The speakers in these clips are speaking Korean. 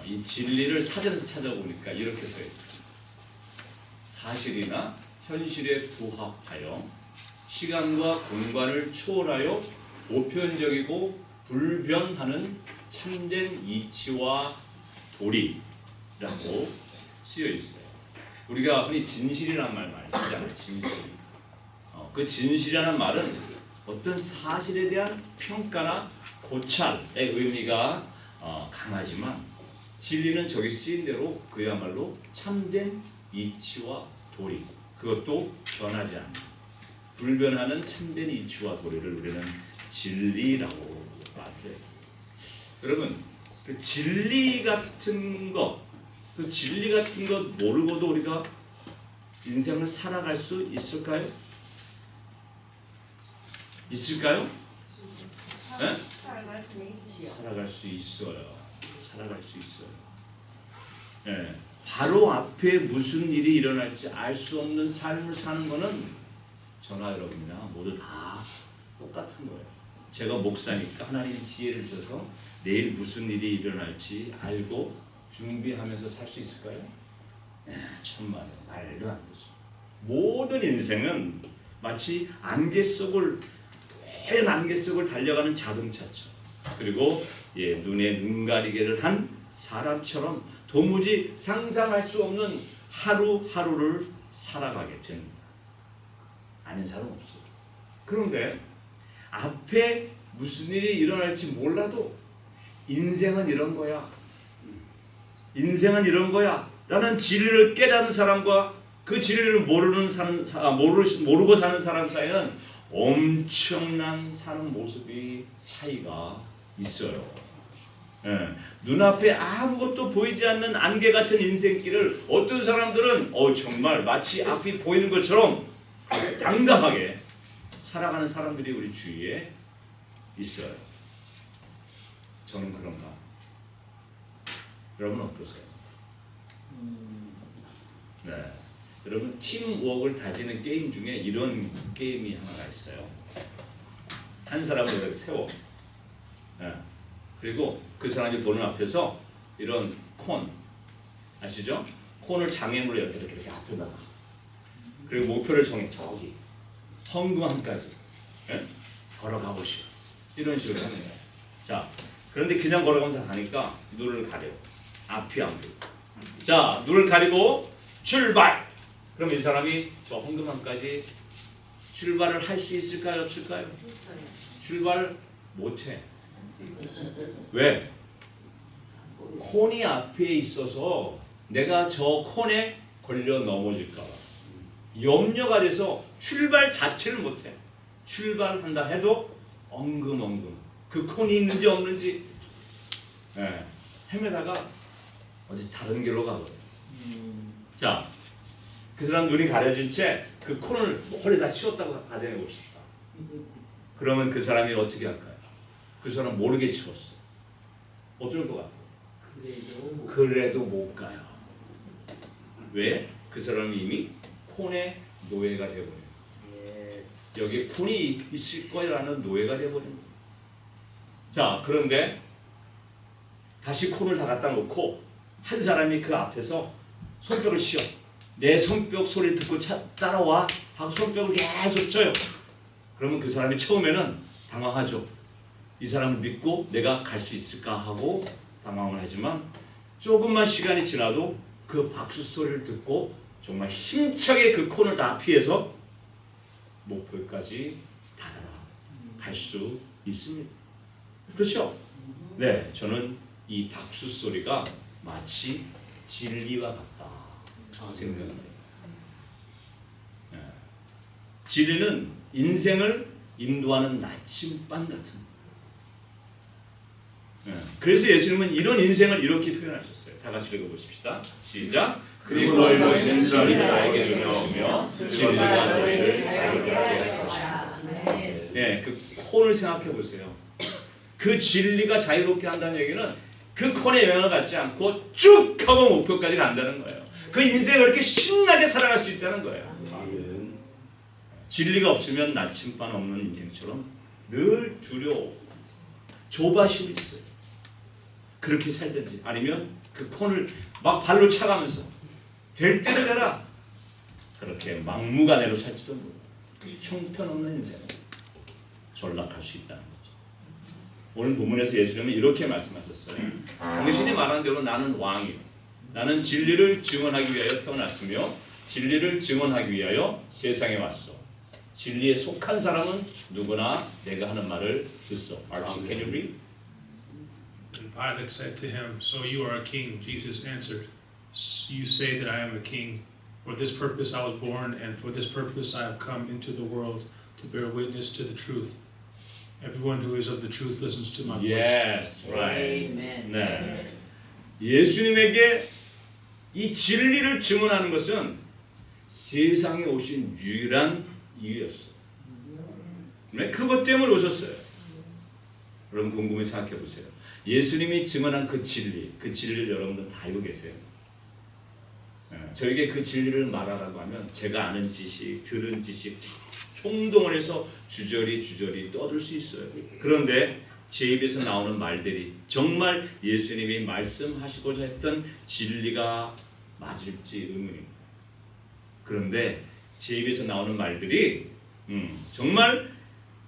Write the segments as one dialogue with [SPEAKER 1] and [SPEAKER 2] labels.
[SPEAKER 1] 이 진리를 사전에서 찾아보니까 이렇게 써요. 사실이나 현실에 부합하여 시간과 공간을 초월하여 보편적이고 불변하는 참된 이치와 도리라고 쓰여 있어요. 우리가 흔히 진실이라는 말 많이 쓰잖아요. 진실. 그 진실이라는 말은 어떤 사실에 대한 평가나 고찰의 의미가 강하지만 진리는 저기 쓰인 대로 그야말로 참된 이치와 도리, 그것도 변하지 않는 불변하는 참된 이치와 도리를 우리는 진리라고 말해요. 여러분, 그 진리 같은 것, 그 진리 같은 것 모르고도 우리가 인생을 살아갈 수 있을까요? 있을까요? 네? 살아갈 수 있어요. 살아갈 수 있어요. 네. 바로 앞에 무슨 일이 일어날지 알 수 없는 삶을 사는 것은 저나 여러분이나 모두 다 똑같은 거예요. 제가 목사니까 하나님 지혜를 주셔서 내일 무슨 일이 일어날지 알고 준비하면서 살 수 있을까요? 천만에 말도 안 되죠. 모든 인생은 마치 안개 속을 하얀 안개 속을 달려가는 자동차처럼, 그리고 눈에 눈 가리개를 한 사람처럼 도무지 상상할 수 없는 하루하루를 살아가게 됩니다. 아는 사람 없어요. 그런데 앞에 무슨 일이 일어날지 몰라도 인생은 이런 거야. 인생은 이런 거야. 라는 진리를 깨닫는 사람과 그 진리를 모르고 사는 사람 사이는 엄청난 사는 모습이 차이가 있어요. 눈앞에 아무것도 보이지 않는 안개 같은 인생길을 어떤 사람들은 정말 마치 앞이 보이는 것처럼 당당하게 살아가는 사람들이 우리 주위에 있어요. 저는 그런가? 여러분 어떠세요? 네. 여러분 팀워크를 다지는 게임 중에 이런 게임이 하나가 있어요. 한 사람을 이렇게 세워. 네. 그리고 그 사람이 보는 앞에서 이런 콘 아시죠? 콘을 장애물로 이렇게 앞에다가, 그리고 목표를 정해. 저기 헝금함까지 걸어가 보시오. 이런 식으로 하는 거예요. 자, 그런데 그냥 걸어가면 가니까 눈을 가려. 앞이 안 보여. 자, 눈을 가리고 출발. 그럼 이 사람이 저 헝금함까지 출발을 할 수 있을까요? 없을까요? 출발 못해. 왜? 콘이 앞에 있어서 내가 저 콘에 걸려 넘어질까 봐 염려가 돼서 출발 자체를 못해. 출발한다 해도 엉금엉금 그 콘이 있는지 없는지 헤매다가 어디 다른 길로 가거든. 자, 그 사람 눈이 가려진 채 그 콘을 멀리다 치웠다고 가정해 봅시다. 그러면 그 사람이 어떻게 할까요? 그 사람 모르게 치웠어. 어떨 것 같아요? 그래도 못 가요. 왜? 그 사람이 이미 콘의 노예가 되어버려요. 여기 콘이 있을 거라는 노예가 되어버린 거예요. 자, 그런데 다시 콘을 다 갖다 놓고 한 사람이 그 앞에서 손뼉을 치어. 내 손뼉 소리를 듣고 따라와 하고 손뼉을 계속 쳐요. 그러면 그 사람이 처음에는 당황하죠. 이 사람을 믿고 내가 갈 수 있을까 하고 당황을 하지만 조금만 시간이 지나도 그 박수 소리를 듣고 정말 힘차게 그 콘을 다 피해서 목표까지 다다라갈 수 있습니다. 그렇죠? 네, 저는 이 박수 소리가 마치 진리와 같다 생각합니다. 진리는 인생을 인도하는 나침반 같은. 그래서 예수님은 이런 인생을 이렇게 표현하셨어요. 다 같이 읽어보십시다. 시작. 그리고 너희는 진리를 알게 되며 진리가 너희를 자유롭게 할 것이다. 네, 그 콘을 생각해 보세요. 그 진리가 자유롭게 한다는 얘기는 그 콘에 영향을 받지 않고 쭉 하고 목표까지 간다는 거예요. 그 인생을 이렇게 신나게 살아갈 수 있다는 거예요. 진리가 없으면 나침반 없는 인생처럼 늘 두려워, 조바심이 있어요. 그렇게 살든지 아니면 그 콘을 막 발로 차가면서 될 대로 되라 그렇게 막무가내로 살지도 모르고 형편없는 인생을 전락할 수 있다는 거죠. 오늘 본문에서 예수님은 이렇게 말씀하셨어요. 당신이 말한 대로 나는 왕이요 나는 진리를 증언하기 위하여 태어났으며 진리를 증언하기 위하여 세상에 왔소. 진리에 속한 사람은 누구나 내가 하는 말을 듣소. Archie, can you read?
[SPEAKER 2] And Pilate said to him, So you are a king? Jesus answered, You say that I am a king. For this purpose I was born, and for this purpose I have come into the world, to bear witness to the truth. Everyone who is of the truth listens to my voice.
[SPEAKER 1] Yes, right.
[SPEAKER 3] Amen.
[SPEAKER 1] 네. 예수님에게 이 진리를 증언하는 것은 세상에 오신 유일한 이유였어요. 네? 그것 때문에 오셨어요. 여러분 곰곰이 생각해 보세요. 예수님이 증언한 그 진리를 여러분들 다 알고 계세요. 저에게 그 진리를 말하라고 하면 제가 아는 지식, 들은 지식 총동원해서 주저리 떠들 수 있어요. 그런데 제 입에서 나오는 말들이 정말 예수님이 말씀하시고자 했던 진리가 맞을지 의문입니다. 그런데 제 입에서 나오는 말들이 정말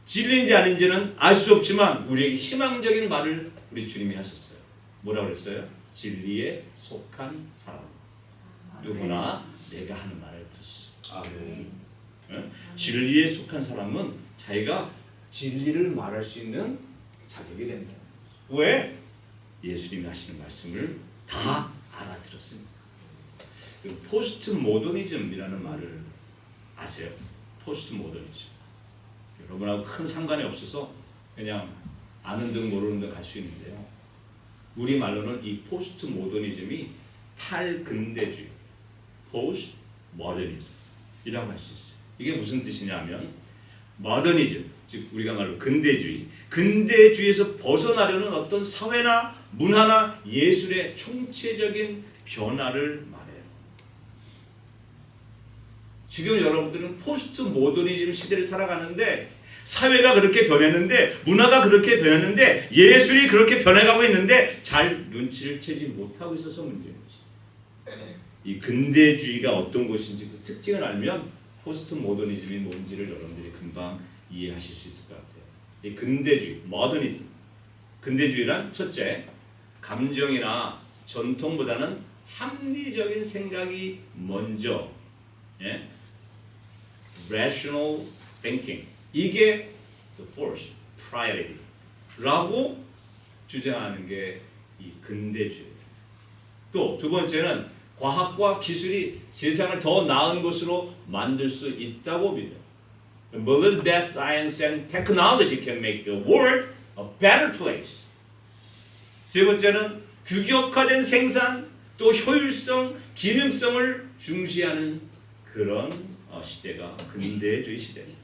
[SPEAKER 1] 진리인지 아닌지는 알 수 없지만 우리에게 희망적인 말을 우리 주님이 하셨어요. 뭐라고 그랬어요? 진리에 속한 사람 누구나 내가 하는 말을 듣소. 진리에 속한 사람은 자기가 진리를 말할 수 있는 자격이 된다. 왜? 예수님이 하시는 말씀을 다 알아들었습니다. 포스트 모더니즘이라는 말을 아세요? 포스트 모더니즘. 여러분하고 큰 상관이 없어서 그냥 아는 듯 모르는 듯 할 수 있는데요. 우리 말로는 이 포스트 모더니즘이 탈근대주의, 포스트 모더니즘이라고 할 수 있어요. 이게 무슨 뜻이냐면 모더니즘, 즉 우리가 말로 근대주의에서 벗어나려는 어떤 사회나 문화나 예술의 총체적인 변화를 말해요. 지금 여러분들은 포스트 모더니즘 시대를 살아가는데 사회가 그렇게 변했는데 문화가 그렇게 변했는데 예술이 그렇게 변해가고 있는데 잘 눈치를 채지 못하고 있어서 문제인 거지. 이 근대주의가 어떤 것인지 그 특징을 알면 포스트 모더니즘이 뭔지를 여러분들이 금방 이해하실 수 있을 것 같아요. 이 근대주의, 모더니즘. 근대주의란 첫째, 감정이나 전통보다는 합리적인 생각이 먼저, 예? rational thinking. 이게 the force, priority라고 주장하는 게 이 근대주의. 또 두 번째는 과학과 기술이 세상을 더 나은 곳으로 만들 수 있다고 믿어요. Believe that science and technology can make the world a better place. 세 번째는 규격화된 생산, 또 효율성, 기능성을 중시하는 그런 시대가 근대주의 시대입니다.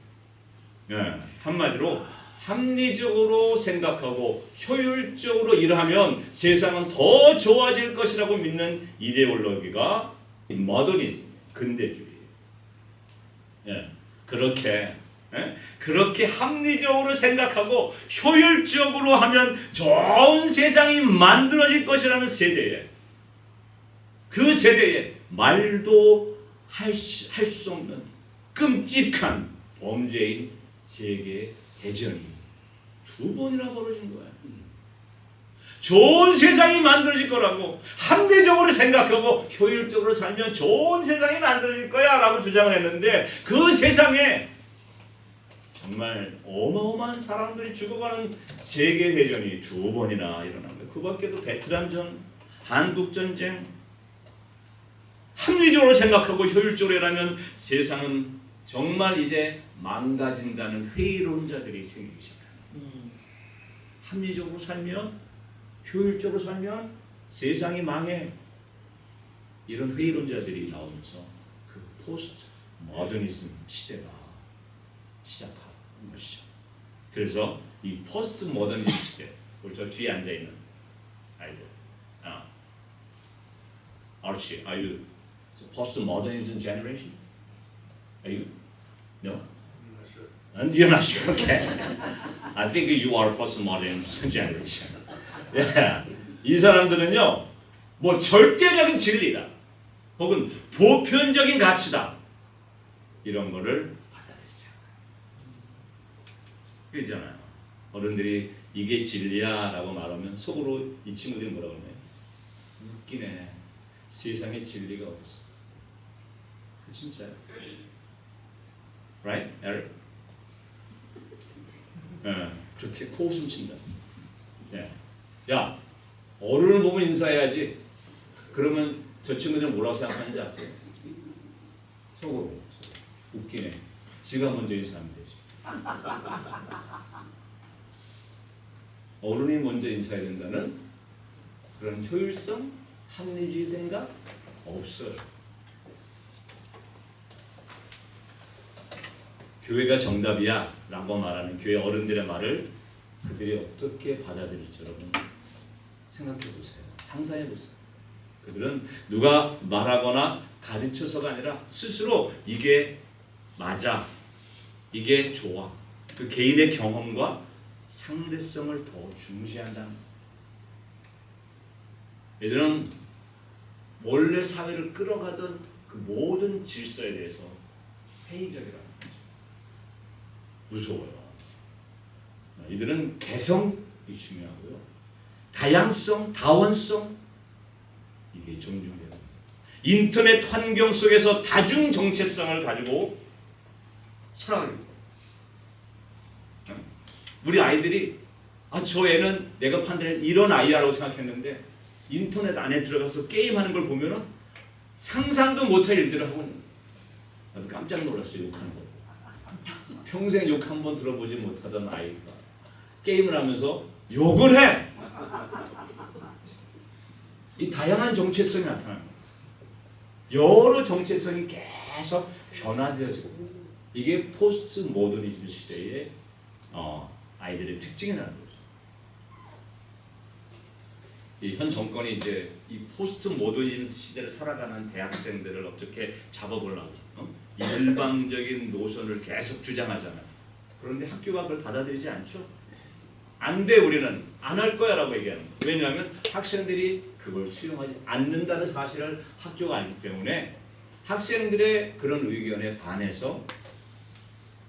[SPEAKER 1] 네, 한마디로 합리적으로 생각하고 효율적으로 일하면 세상은 더 좋아질 것이라고 믿는 이데올로기가 모더니즘, 근대주의예요. 예, 그렇게 합리적으로 생각하고 효율적으로 하면 좋은 세상이 만들어질 것이라는 세대에 그 세대에 말도 할 수 없는 끔찍한 범죄인 세계 대전이 두 번이나 벌어진 거야. 좋은 세상이 만들어질 거라고 합리적으로 생각하고 효율적으로 살면 좋은 세상이 만들어질 거야 라고 주장을 했는데 그 세상에 정말 어마어마한 사람들이 죽어가는 세계 대전이 두 번이나 일어난 거예요. 그 밖에도 베트남전, 한국전쟁. 합리적으로 생각하고 효율적으로 일하면 세상은 정말 이제 망가진다는 회의론자들이 생기기 시작합니다. 합리적으로 살면, 효율적으로 살면 세상이 망해. 이런 회의론자들이 나오면서 그 포스트 모더니즘 시대가 시작한 것이죠. 그래서 이 포스트 모더니즘 시대, 우리 저 뒤에 앉아 있는 아이들, Archie, are you post modernism generation? Are you? No.
[SPEAKER 2] I'm not sure.
[SPEAKER 1] And you're not sure. Okay. I think you are post modern generation. Yeah. 이 사람들은요, 뭐 절대적인 진리다, 혹은 보편적인 가치다, 이런 거를 받아들이지 않아요. 그러잖아요. 어른들이 이게 진리야라고 말하면 속으로 이 친구들이 뭐라고 그러나요? 웃기네. 세상에 진리가 없어. 진짜요? Right? Eric? 그렇게 코웃음 친다. 야, 어른을 보면 인사해야지. 그러면 저 친구들은 뭐라고 생각하는지 아세요? 속으로 웃기네. 지가 먼저 인사하면 되지. 어른이 먼저 인사해야 된다는 그런 효율성, 합리주의 생각 없어요. 교회가 정답이야 라고 말하는 교회 어른들의 말을 그들이 어떻게 받아들일지 여러분 생각해 보세요. 상상해 보세요. 그들은 누가 말하거나 가르쳐서가 아니라 스스로 이게 맞아, 이게 좋아, 그 개인의 경험과 상대성을 더 중시한다는 거예요. 얘들은 원래 사회를 끌어가던 그 모든 질서에 대해서 회의적이라는 거죠. 무서워요. 이들은 개성이 중요하고요, 다양성, 다원성, 이게 존중돼요. 인터넷 환경 속에서 다중 정체성을 가지고 살아갑니다. 우리 아이들이 저 애는 내가 판단한 이런 아이야라고 생각했는데 인터넷 안에 들어가서 게임하는 걸 보면은 상상도 못할 일들을 하고 있는 거예요. 나도 깜짝 놀랐어요. 욕하는 거. 평생 욕 한 번 들어보지 못하던 아이가 게임을 하면서 욕을 해. 이 다양한 정체성이 나타나는 거예요. 여러 정체성이 계속 변화되어지고, 이게 포스트 모더니즘 시대의 아이들의 특징이라는 거죠. 이 현 정권이 이제 이 포스트 모더니즘 시대를 살아가는 대학생들을 어떻게 잡아보려고 일방적인 노선을 계속 주장하잖아요. 그런데 학교가 그걸 받아들이지 않죠. 안 돼, 우리는 안 할 거야 라고 얘기하는 거예요. 왜냐하면 학생들이 그걸 수용하지 않는다는 사실을 학교가 알기 때문에 학생들의 그런 의견에 반해서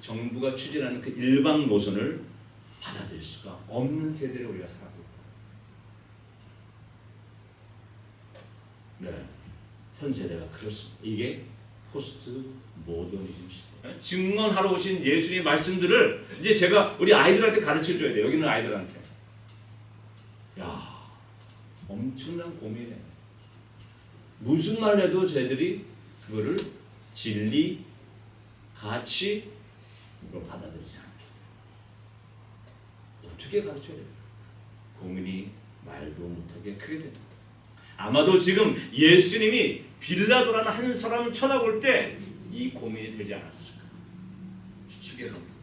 [SPEAKER 1] 정부가 추진하는 그 일방 노선을 받아들일 수가 없는 세대를 우리가 살아가고 있다. 네, 현 세대가 그렇습니다. 이게 포스트 모더니즘 시대. 증언하러 오신 예수님의 말씀들을 이제 제가 우리 아이들한테 가르쳐 줘야 돼요. 여기는 아이들한테. 야, 엄청난 고민이에요. 무슨 말 해도 쟤들이 그거를 진리, 가치, 이걸 받아들이지 않습니다. 어떻게 가르쳐야 돼요? 고민이 말도 못하게 크게 됩니다. 아마도 지금 예수님이 빌라도라는 한 사람을 쳐다볼 때 이 고민이 되지 않았을까 추측해 봅니다.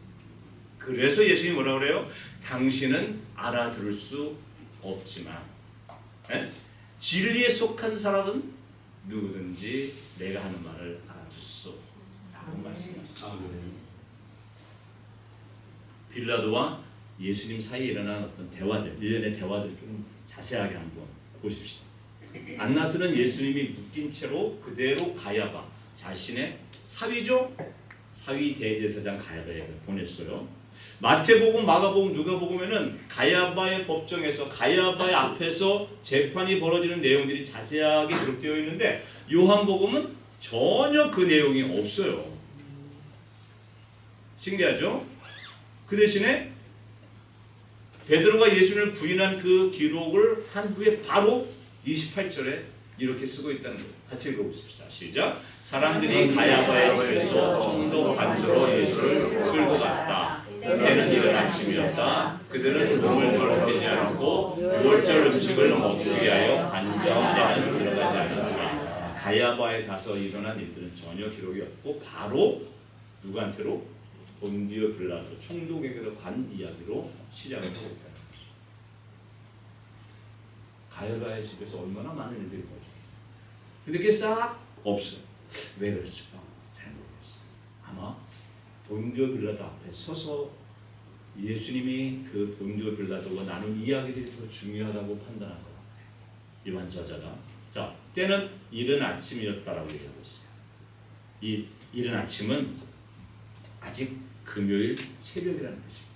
[SPEAKER 1] 그래서 예수님이 뭐라고 그래요? 당신은 알아들을 수 없지만 진리에 속한 사람은 누구든지 내가 하는 말을 알아들 수 라고 말씀하셨습니다. 빌라도와 예수님 사이에 일어난 어떤 대화들, 일련의 대화들을 좀 자세하게 한번 보십시다. 안나스는 예수님이 묶인 채로 그대로 가야바, 자신의 사위죠? 사위 대제사장 가야바에게 보냈어요. 마태복음, 마가복음, 누가복음에는 가야바의 법정에서 가야바의 앞에서 재판이 벌어지는 내용들이 자세하게 기록되어 있는데 요한복음은 전혀 그 내용이 없어요. 신기하죠? 그 대신에 베드로가 예수님을 부인한 그 기록을 한 후에 바로 28절에 이렇게 쓰고 있다는 거예요. 같이 읽어보십시다. 시작. 사람들이 가야바의 집에서 총독 받들어 예수를 끌고 갔다. 때는 이른 아침이었다. 그들은 몸을 더럽히지 않고 유월절 음식을 먹기 위하여 관저안에는 들어가지 않았으나 가야바에 가서 일어난 일들은 전혀 기록이 없고 바로 누구한테로? 본디오 빌라도 총독에게로 간 이야기로 시작을 하고 있다. 가야바의 집에서 얼마나 많은 일들이 벌어져. 근데 그게 싹 없어요. 왜 그랬을까? 잘 모르겠어요. 아마 본디오 빌라도 앞에 서서 예수님이 그 본디오 빌라도와 나눈 이야기들이 더 중요하다고 판단한 것 같아요. 요한 저자가. 자, 때는 이른 아침이었다라고 얘기하고 있어요. 이 이른 아침은 아직 금요일 새벽이라는 뜻이에요.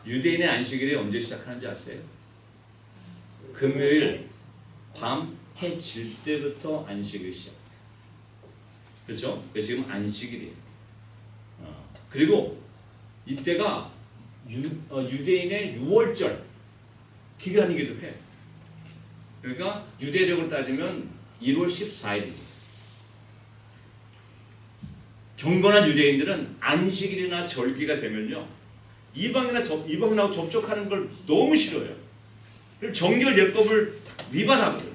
[SPEAKER 1] 유대인의 안식일이 언제 시작하는지 아세요? 금요일 밤 해 질 때부터 안식을 시작해요. 그렇죠? 그래서 지금 안식일이에요. 그리고 이때가 유대인의 6월절 기간이기도 해. 그러니까 유대력을 따지면 1월 14일입니다. 경건한 유대인들은 안식일이나 절기가 되면요, 이방인하고 접촉하는 걸 너무 싫어요. 정결 예법을 위반하거든요.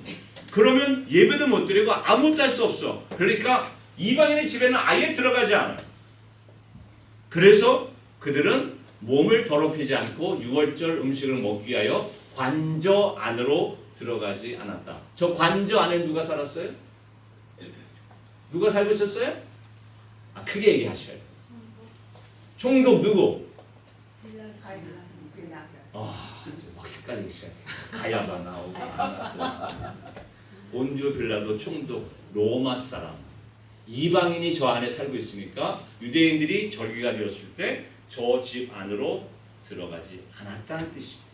[SPEAKER 1] 그러면 예배도 못 드리고 아무것도 할 수 없어. 그러니까 이방인의 집에는 아예 들어가지 않아요. 그래서 그들은 몸을 더럽히지 않고 6월절 음식을 먹기 위하여 관저 안으로 들어가지 않았다. 저 관저 안에 누가 살았어요? 누가 살고 있었어요? 크게 얘기하셔요. 총독 누구? 이제 막 헷갈리기 시작해. 가야바 나오고 안나스. 본디오 빌라도 총독, 로마 사람. 이방인이 저 안에 살고 있으니까 유대인들이 절기가 되었을 때 저 집 안으로 들어가지 않았다는 뜻입니다.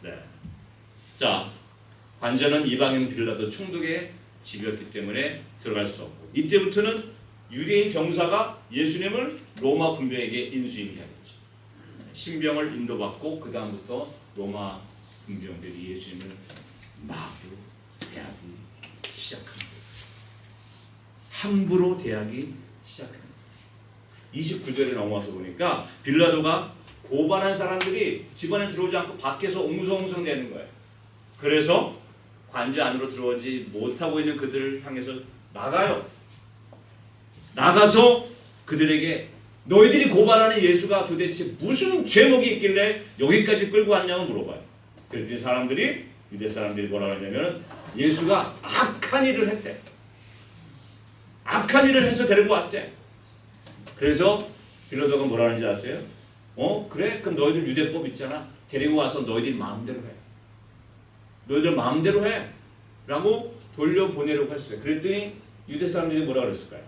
[SPEAKER 1] 네. 자, 관저는 이방인 빌라도 총독의 집이었기 때문에 들어갈 수 없고, 이때부터는 유대인 병사가 예수님을 로마 군병에게 인수인계하겠죠. 신병을 인도받고 그 다음부터 로마 군병들이 예수님을 마구 대하기 시작합니다. 함부로 대하기 시작합니다. 29절에 넘어와서 보니까 빌라도가 고발한 사람들이 집안에 들어오지 않고 밖에서 옹성옹성 대는 거예요. 그래서 관저 안으로 들어오지 못하고 있는 그들을 향해서 나가서 그들에게 너희들이 고발하는 예수가 도대체 무슨 죄목이 있길래 여기까지 끌고 왔냐고 물어봐요. 그랬더니 유대 사람들이 뭐라고 하냐면 예수가 악한 일을 했대. 악한 일을 해서 데리고 왔대. 그래서 빌라도가 뭐라 하는지 아세요? 그래? 그럼 너희들 유대법 있잖아. 데리고 와서 너희들 마음대로 해. 너희들 마음대로 해. 라고 돌려보내려고 했어요. 그랬더니 유대 사람들이 뭐라 그랬을까요?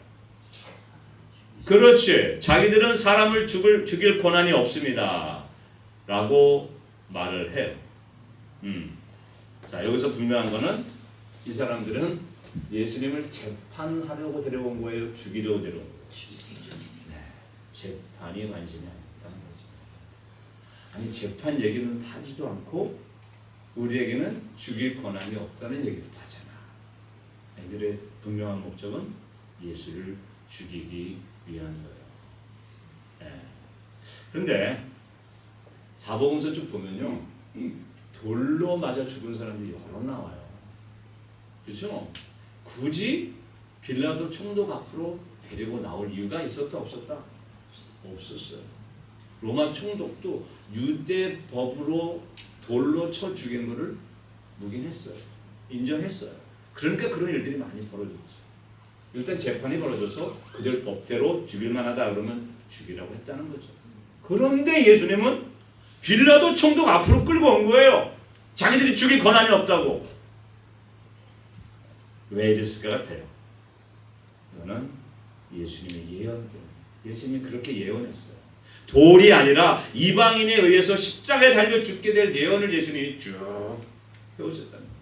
[SPEAKER 1] 그렇지. 자기들은 사람을 죽일 권한이 없습니다. 라고 말을 해요. 자, 여기서 분명한 거는 이 사람들은 예수님을 재판하려고 데려온 거예요? 죽이려고 데려온 거예요? 네, 재판이 관심이 아니었다는 거죠. 아니, 재판 얘기는 하지도 않고 우리에게는 죽일 권한이 없다는 얘기를 하잖아. 이들의 분명한 목적은 예수를 죽이기 위한 거예요. 네. 그런데 사복음서 쭉 보면요, 돌로 맞아 죽은 사람들이 여러 나와요. 그렇죠? 굳이 빌라도 총독 앞으로 데리고 나올 이유가 있었다 없었다? 없었어요. 로마 총독도 유대 법으로 돌로 쳐 죽이는 것을 묵인했어요. 인정했어요. 그러니까 그런 일들이 많이 벌어졌죠. 일단 재판이 벌어져서 그들 법대로 죽일 만하다 그러면 죽이라고 했다는 거죠. 그런데 예수님은 빌라도 총독 앞으로 끌고 온 거예요. 자기들이 죽일 권한이 없다고. 왜 이랬을까 같아요? 이거는 예수님의 예언 때문에. 예수님이 그렇게 예언했어요. 돌이 아니라 이방인에 의해서 십자가에 달려 죽게 될 예언을 예수님이 쭉 해오셨다는 거예요.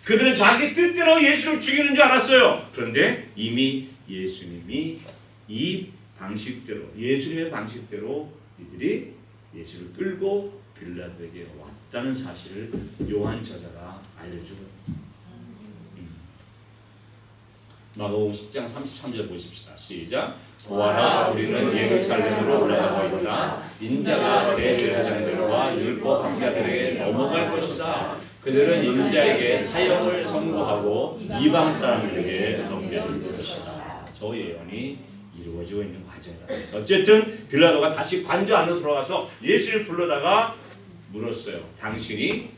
[SPEAKER 1] 그들은 자기 뜻대로 예수를 죽이는 줄 알았어요. 그런데 이미 예수님이 이 방식대로, 예수님의 방식대로 이들이 예수를 끌고 빌라도에게 왔다는 사실을 요한 저자가 알려주거든요. 마가복음 10장 33절 보십시다. 시작. 보아라, 우리는 예루살렘으로 올라가고 있다. 인자가 대제사장들과 율법 학자들에게 넘어갈 것이다. 그들은 인자에게 사형을 선고하고 이방 사람들에게 넘겨줄 것이다. 저 예언이 이루어지고 있는 과정이다. 어쨌든 빌라도가 다시 관저 안으로 들어가서 예수를 불러다가 물었어요. 당신이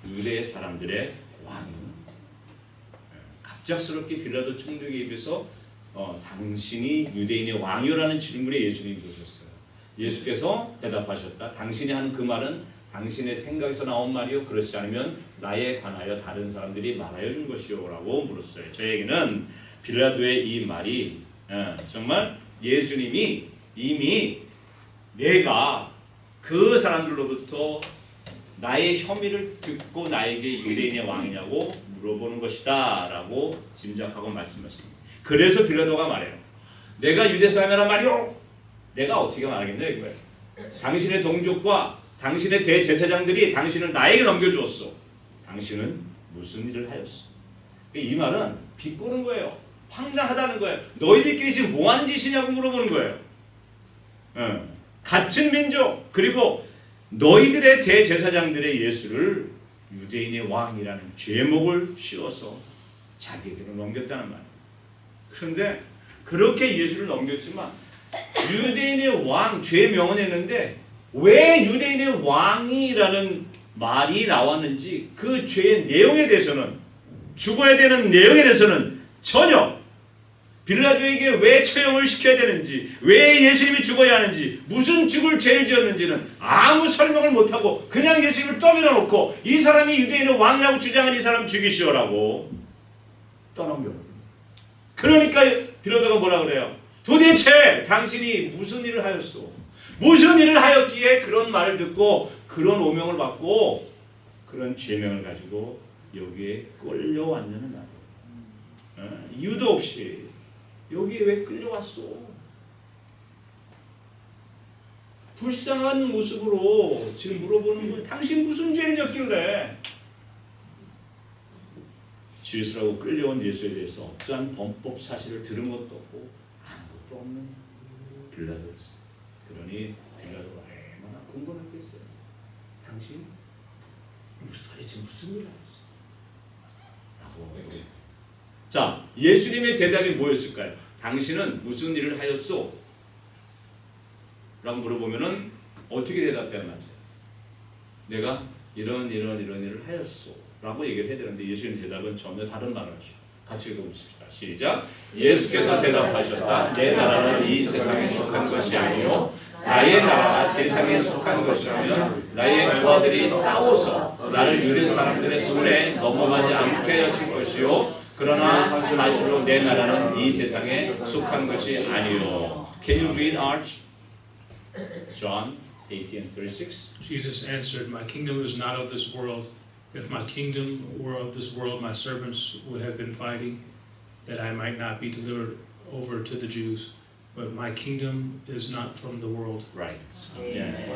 [SPEAKER 1] 유대 사람들의 왕이냐? 갑작스럽게 빌라도 총독에 입에서 당신이 유대인의 왕이라는 질문에 예수님이 보셨어요. 예수께서 대답하셨다. 당신이 하는 그 말은 당신의 생각에서 나온 말이요? 그렇지 않으면 나에 관하여 다른 사람들이 말하여 준 것이요? 라고 물었어요. 저에게는 빌라도의 이 말이 정말 예수님이 이미 내가 그 사람들로부터 나의 혐의를 듣고 나에게 유대인의 왕이냐고 물어보는 것이다 라고 짐작하고 말씀하십니다. 그래서 빌라도가 말해요. 내가 유대 사람이란 말이요? 내가 어떻게 말하겠냐 이거예요. 당신의 동족과 당신의 대제사장들이 당신을 나에게 넘겨주었어. 당신은 무슨 일을 하였어? 이 말은 비꼬는 거예요. 황당하다는 거예요. 너희들끼리 지금 뭐 하는 짓이냐고 물어보는 거예요. 같은 민족 그리고 너희들의 대제사장들의 예수를 유대인의 왕이라는 죄목을 씌워서 자기에게로 넘겼다는 말이에요. 그런데 그렇게 예수를 넘겼지만 유대인의 왕 죄 명언했는데 왜 유대인의 왕이라는 말이 나왔는지 그 죄의 내용에 대해서는 죽어야 되는 내용에 대해서는 전혀 빌라도에게 왜 처형을 시켜야 되는지 왜 예수님이 죽어야 하는지 무슨 죽을 죄를 지었는지는 아무 설명을 못하고 그냥 예수님을 떠밀어 놓고 이 사람이 유대인의 왕이라고 주장한 이 사람 죽이시오라고 떠넘겨. 그러니까 빌라도가 뭐라 그래요? 도대체 당신이 무슨 일을 하였소? 무슨 일을 하였기에 그런 말을 듣고 그런 오명을 받고 그런 죄명을 가지고 여기에 끌려왔냐는 말이에요. 이유도 없이 여기에 왜 끌려왔소? 불쌍한 모습으로 지금 물어보는 거예요. 당신 무슨 죄를 졌길래? 죄수라고 끌려온 예수에 대해서 어떠한 범법 사실을 들은 것도 없고 아무것도 없는 빌라도였어요. 그러니 빌라도가 얼마나 궁금했겠어요. 당신 도대체 무슨 일을 하셨어? 자, 예수님의 대답이 뭐였을까요? 당신은 무슨 일을 하였소? 라고 물어보면은 어떻게 대답해야 맞아요? 내가 이런 일을 하였소 라고 얘기를 해야 되는데 예수님 대답은 전혀 다른 말을 하시죠. 같이 읽어보십시다. 시작. 예수께서 대답하셨다. 내 나라는 이 세상에 속한 것이 아니요 나의 나라가 세상에 속한 것이라면 나의 부하들이 싸워서 나를 유대 사람들의 손에 넘어가지 않게 하실 것이요 그러나 사실로 내 나라는 이 세상에 속한 것이 아니요. Can you read Arch? John 18:36.
[SPEAKER 2] Jesus answered, My kingdom is not of this world. If my kingdom were of this world, my servants would have been fighting, that I might not be delivered over to the Jews. But my kingdom is not from the world.
[SPEAKER 1] Right. 예.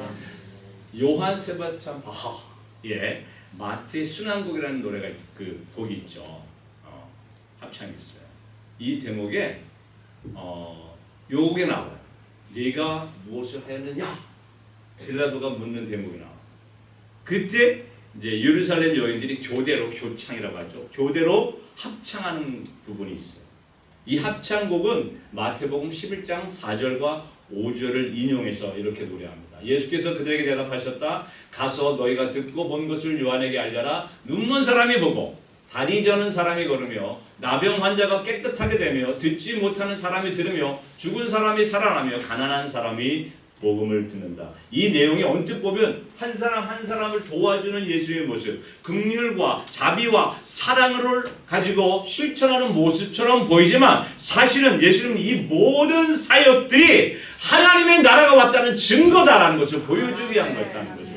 [SPEAKER 1] 요한 세바스찬 바하. 예. 마트의 순환곡이라는 노래가 그 곡이 있죠. 합창이 있어요. 이 대목에 요게 나와요. 네가 무엇을 하였느냐? 빌라도가 묻는 대목이 나와. 그때 이제 예루살렘 여인들이 교대로 교창이라고 하죠. 교대로 합창하는 부분이 있어요. 이 합창곡은 마태복음 11장 4절과 5절을 인용해서 이렇게 노래합니다. 예수께서 그들에게 대답하셨다. 가서 너희가 듣고 본 것을 요한에게 알려라. 눈먼 사람이 보고 다리 저는 사람이 걸으며 나병 환자가 깨끗하게 되며 듣지 못하는 사람이 들으며 죽은 사람이 살아나며 가난한 사람이 복음을 듣는다. 이 내용이 언뜻 보면 한 사람 한 사람을 도와주는 예수님의 모습, 긍휼과 자비와 사랑을 가지고 실천하는 모습처럼 보이지만 사실은 예수님은 이 모든 사역들이 하나님의 나라가 왔다는 증거다라는 것을 보여주기 위한 거였다는 거죠.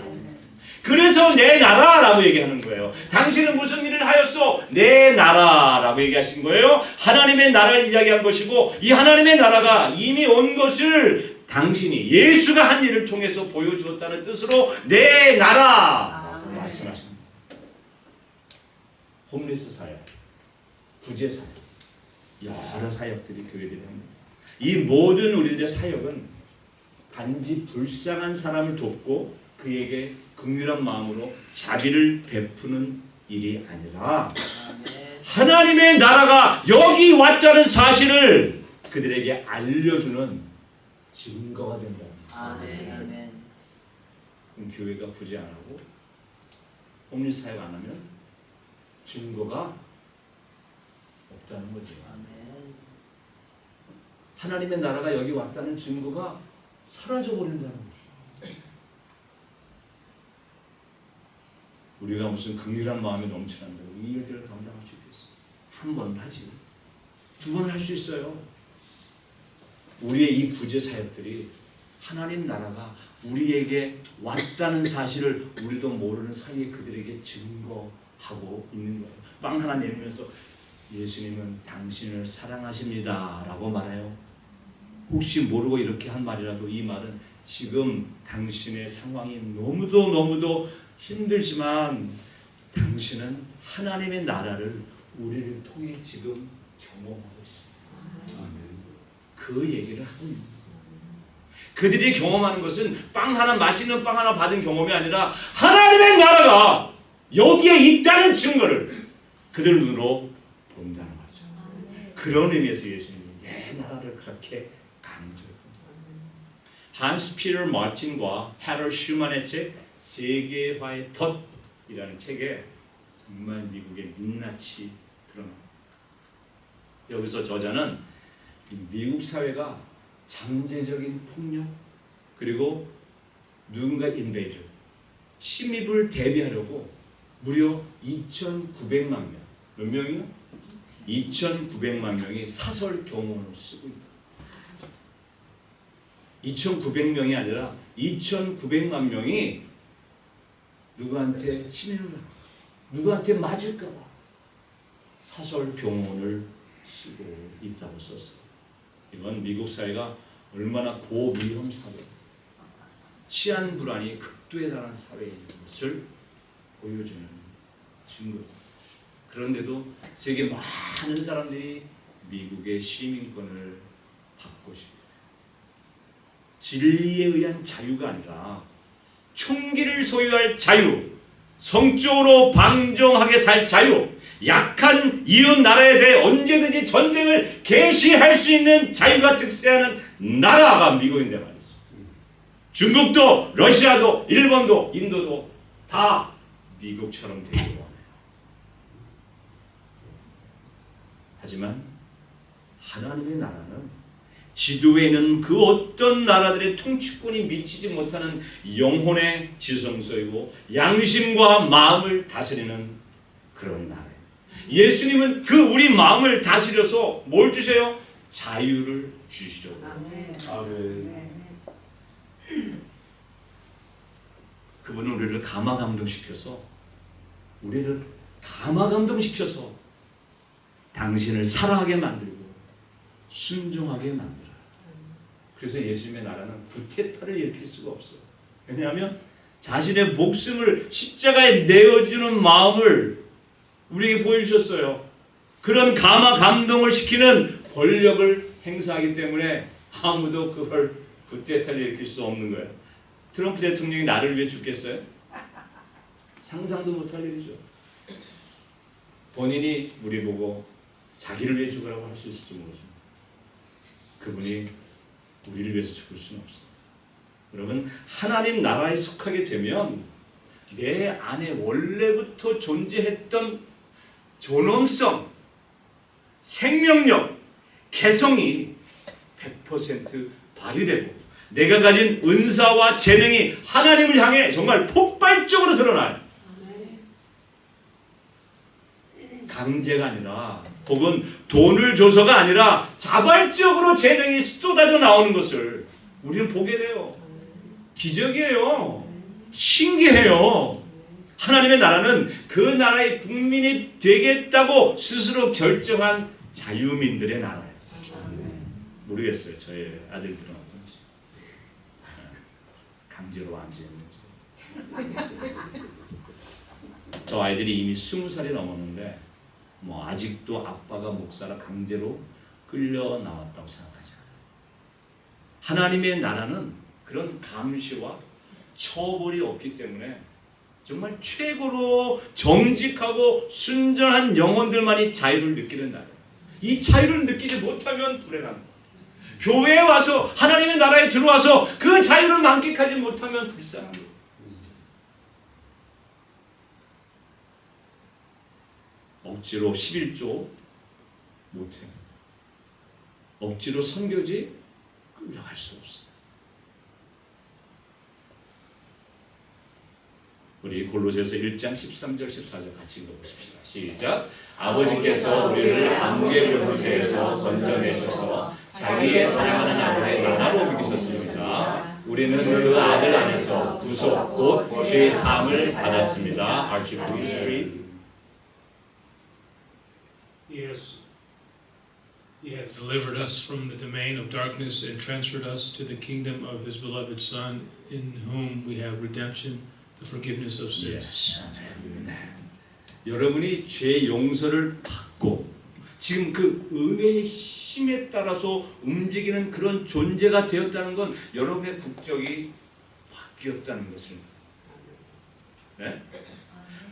[SPEAKER 1] 그래서 내 나라라고 얘기하는 거예요. 당신은 무슨 일을 하였소? 내 나라라고 얘기하신 거예요. 하나님의 나라를 이야기한 것이고 이 하나님의 나라가 이미 온 것을 당신이 예수가 한 일을 통해서 보여주었다는 뜻으로 내 나라라고 말씀하십니다. 홈리스 사역, 부재 사역, 여러 사역들이 교회들이 합니다. 이 모든 우리들의 사역은 단지 불쌍한 사람을 돕고 그에게 긍휼한 마음으로 자비를 베푸는 일이 아니라 하나님의 나라가 여기 왔다는 사실을 그들에게 알려주는 증거가 된다는 거죠.
[SPEAKER 3] 아멘.
[SPEAKER 1] 그럼 교회가 부재 안 하고 홈리스 사역 안 하면 증거가 없다는 거죠.
[SPEAKER 3] 아멘.
[SPEAKER 1] 하나님의 나라가 여기 왔다는 증거가 사라져 버린다는 거죠. 우리가 무슨 긍휼한 마음이 넘쳐난다고 이 일들을 감당할 수 있겠어? 한 번 하지, 두 번 할 수 있어요. 우리의 이 구제 사역들이 하나님 나라가 우리에게 왔다는 사실을 우리도 모르는 사이에 그들에게 증거하고 있는 거예요. 빵 하나 내밀면서 예수님은 당신을 사랑하십니다 라고 말해요. 혹시 모르고 이렇게 한 말이라도 이 말은 지금 당신의 상황이 너무도 힘들지만 당신은 하나님의 나라를 우리를 통해 지금 경험하고 있습니다. 그 얘기를 하고 있는 거예요. 그들이 경험하는 것은 빵 하나, 맛있는 빵 하나 받은 경험이 아니라 하나님의 나라가 여기에 있다는 증거를 그들 눈으로 본다는 거죠. 그런 의미에서 예수님이 내 나라를 그렇게 강조했던 거예요. 한스 피터 마틴과 해럴 슈만의 책 세계화의 덫이라는 책에 정말 미국의 민낯이 드러납니다. 여기서 저자는 미국 사회가 잠재적인 폭력 그리고 누군가 인베이더 침입을 대비하려고 무려 2,900만 명, 몇 명이요? 2,900만 명이 사설 경호원을 쓰고 있다. 2,900명이 아니라 2,900만 명이 누구한테 침입을 할까, 누구한테 맞을까 봐 사설 경호원을 쓰고 있다고 썼어요. 이건 미국 사회가 얼마나 고위험 사회, 치안 불안이 극도에 달한 사회인 것을 보여주는 증거입니다. 그런데도 세계 많은 사람들이 미국의 시민권을 받고 싶어요. 진리에 의한 자유가 아니라 총기를 소유할 자유, 성적으로 방종하게 살 자유, 약한 이웃 나라에 대해 언제든지 전쟁을 개시할 수 있는 자유가 특세하는 나라가 미국인데 말이죠. 중국도 러시아도 일본도 인도도 다 미국처럼 되기를 원해요. 하지만 하나님의 나라는 지도에 있는 그 어떤 나라들의 통치권이 미치지 못하는 영혼의 지성소이고 양심과 마음을 다스리는 그런 나라예요. 예수님은 그 우리 마음을 다스려서 뭘 주세요? 자유를 주시려고. 아멘. 그분은 우리를 감화감동시켜서 당신을 사랑하게 만들고 순종하게 만들어요. 그래서 예수님의 나라는 구태타를 일으킬 수가 없어요. 왜냐하면 자신의 목숨을 십자가에 내어주는 마음을 우리에게 보여주셨어요. 그런 감화 감동을 시키는 권력을 행사하기 때문에 아무도 그걸 구태타를 일으킬 수 없는 거예요. 트럼프 대통령이 나를 위해 죽겠어요? 상상도 못할 일이죠. 본인이 우리 보고 자기를 위해 죽으라고 할 수 있을지 모르지만 그분이 우리를 위해서 죽을 수는 없어요. 여러분, 하나님 나라에 속하게 되면 내 안에 원래부터 존재했던 존엄성, 생명력, 개성이 100% 발휘되고 내가 가진 은사와 재능이 하나님을 향해 정말 폭발적으로 드러나요. 강제가 아니라 혹은 돈을 줘서가 아니라 자발적으로 재능이 쏟아져 나오는 것을 우리는 보게 돼요. 기적이에요. 신기해요. 하나님의 나라는 그 나라의 국민이 되겠다고 스스로 결정한 자유민들의 나라예요. 모르겠어요. 저의 아들들은 어떤지. 강제로 안지했는지. 저 아이들이 이미 20살이 넘었는데 뭐 아직도 아빠가 목사라 강제로 끌려 나왔다고 생각하지 않아요. 하나님의 나라는 그런 감시와 처벌이 없기 때문에 정말 최고로 정직하고 순전한 영혼들만이 자유를 느끼는 나라예요. 이 자유를 느끼지 못하면 불행합니다. 교회에 와서 하나님의 나라에 들어와서 그 자유를 만끽하지 못하면 불쌍합니다. 억지로 11조 못해요. 억지로 선교지 끌려갈 수 없어요. 우리 골로새서 1장 13절 14절 같이 읽어보십시다. 시작. 아버지께서 우리를 암흑의 권세에서 건져내셔서 자기의 사랑하는 아들의 나라로 옮기셨습니다. 우리는 그 아들 안에서 구속 곧 죄의 사함을 받았습니다. Archie, please read.
[SPEAKER 2] He has delivered us from the domain of darkness and transferred us to the kingdom of His beloved Son, in whom we have redemption, the forgiveness of sins.
[SPEAKER 1] 여러분이 죄 용서를 받고 지금 그 은혜의 힘에 따라서 움직이는 그런 존재가 되었다는 건 여러분의 국적이 바뀌었다는 것입니다. 네?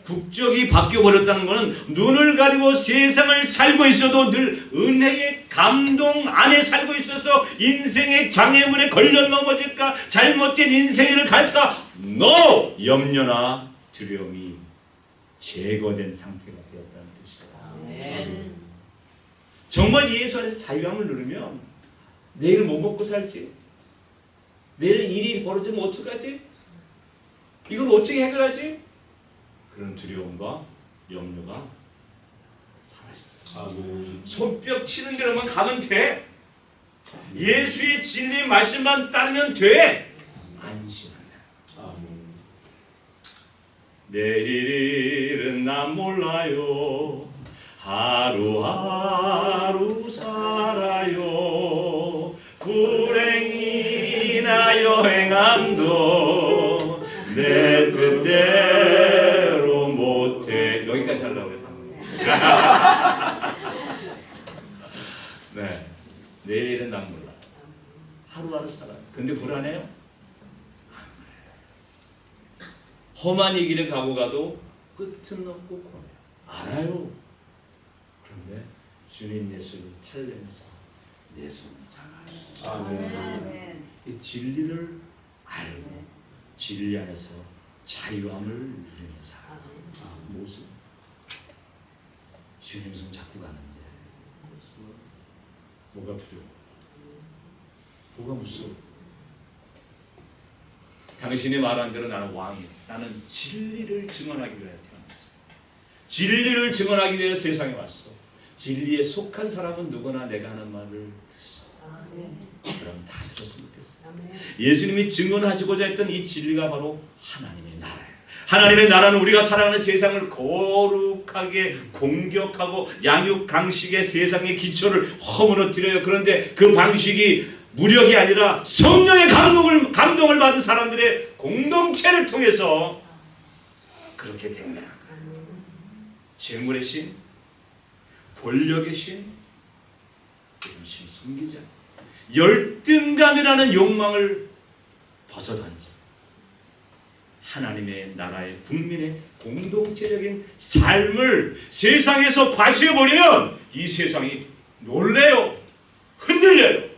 [SPEAKER 1] 국적이 바뀌어버렸다는 것은 눈을 가리고 세상을 살고 있어도 늘 은혜의 감동 안에 살고 있어서 인생의 장애물에 걸려 넘어질까 잘못된 인생을 갈까 No! 염려나 두려움이 제거된 상태가 되었다는 뜻이다. 정말 예수 안에서 자유함을 누리면 내일 뭐 먹고 살지? 내일 일이 벌어지면 어떡하지? 이걸 어떻게 해결하지? 그런 두려움과 염려가 사라집니다. 손뼉 치는 데로만 가면 돼. 예수의 진리 말씀만 따르면 돼. 안심한다. 내일 일은 난 몰라요. 하루하루 살아요. 불행이나 여행함도 내 뜻대로 못해. 여기까지 하려고 해서 네, 내일은 난 몰라. 하루하루 살아요. 근데 불안해요? 험한 이 길을 가고 가도 끝은 없고 고뇌. 알아요. 그런데 주님 예수를 팔려면서 내 손을 잡아주시죠. 이 진리를 알고 진리 안에서 자유함을 누리는 사람 모습. 주님 손 잡고 가는데 뭐가 두려워? 뭐가 무서워? 당신이 말한 대로 나는 왕이야. 나는 진리를 증언하기 위해 태어났어. 진리를 증언하기 위해 세상에 왔어. 진리에 속한 사람은 누구나 내가 하는 말을 듣소. 그럼 다 들었으면 좋겠어. 예수님이 증언하시고자 했던 이 진리가 바로 하나님의 나라예요. 하나님의 나라는 우리가 살아가는 세상을 거룩하게 공격하고 양육 강식의 세상의 기초를 허물어뜨려요. 그런데 그 방식이 무력이 아니라 성령의 감동을 받은 사람들의 공동체를 통해서 그렇게 됩니다. 재물의 신, 권력의 신, 이런 신 섬기자. 열등감이라는 욕망을 벗어던지 하나님의 나라의 국민의 공동체적인 삶을 세상에서 과시해버리면 이 세상이 놀래요. 흔들려요.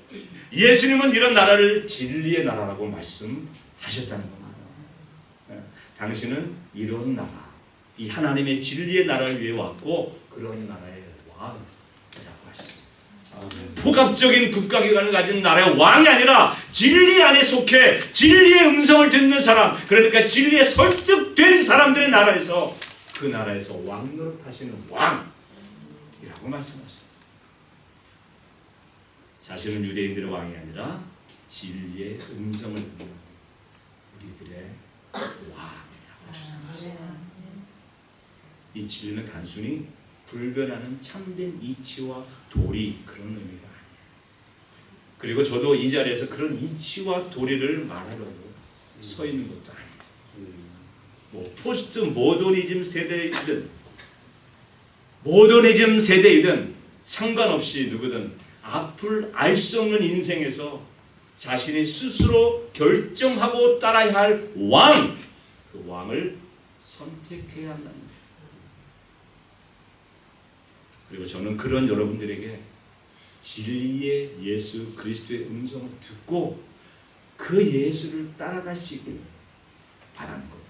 [SPEAKER 1] 예수님은 이런 나라를 진리의 나라라고 말씀하셨다는 겁니다. 당신은 이런 나라, 이 하나님의 진리의 나라를 위해 왔고 그런 나라의 왕이라고 하셨습니다. 포갑적인 국가기관을 가진 나라의 왕이 아니라 진리 안에 속해 진리의 음성을 듣는 사람, 그러니까 진리에 설득된 사람들의 나라에서 그 나라에서 왕 노릇하시는 왕이라고 말씀하셨습니다. 자신은 유대인들의 왕이 아니라 진리의 음성을 듣는 우리들의 왕이라고 주장하십니다. 이 진리는 단순히 불변하는 참된 이치와 도리 그런 의미가 아니에요. 그리고 저도 이 자리에서 그런 이치와 도리를 말하려고 서 있는 것도 아니에요. 뭐 포스트 모더니즘 세대이든 상관없이 누구든 앞을 알 수 없는 인생에서 자신이 스스로 결정하고 따라야 할 왕, 그 왕을 선택해야 한다는 것입니다. 그리고 저는 그런 여러분들에게 진리의 예수 그리스도의 음성을 듣고 그 예수를 따라갈 수 있기를 바라는 겁니다.